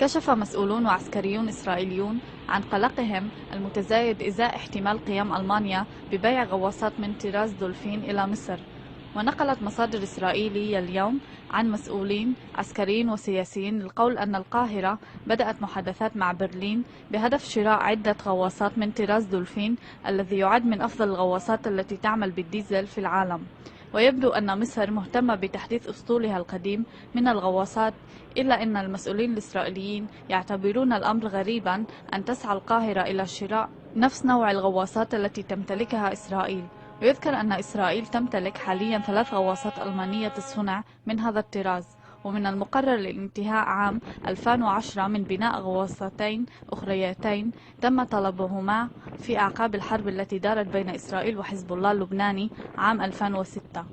كشف مسؤولون وعسكريون إسرائيليون عن قلقهم المتزايد إزاء احتمال قيام ألمانيا ببيع غواصات من طراز دولفين إلى مصر. ونقلت مصادر إسرائيلية اليوم عن مسؤولين عسكريين وسياسيين القول أن القاهرة بدأت محادثات مع برلين بهدف شراء عدة غواصات من طراز دولفين الذي يعد من أفضل الغواصات التي تعمل بالديزل في العالم. ويبدو أن مصر مهتمة بتحديث أسطولها القديم من الغواصات، إلا أن المسؤولين الإسرائيليين يعتبرون الأمر غريبا أن تسعى القاهرة إلى شراء نفس نوع الغواصات التي تمتلكها إسرائيل. ويذكر أن إسرائيل تمتلك حاليا 3 غواصات ألمانية الصنع من هذا الطراز، ومن المقرر الانتهاء عام 2010 من بناء غواصتين أخريتين تم طلبهما في أعقاب الحرب التي دارت بين إسرائيل وحزب الله اللبناني عام 2006.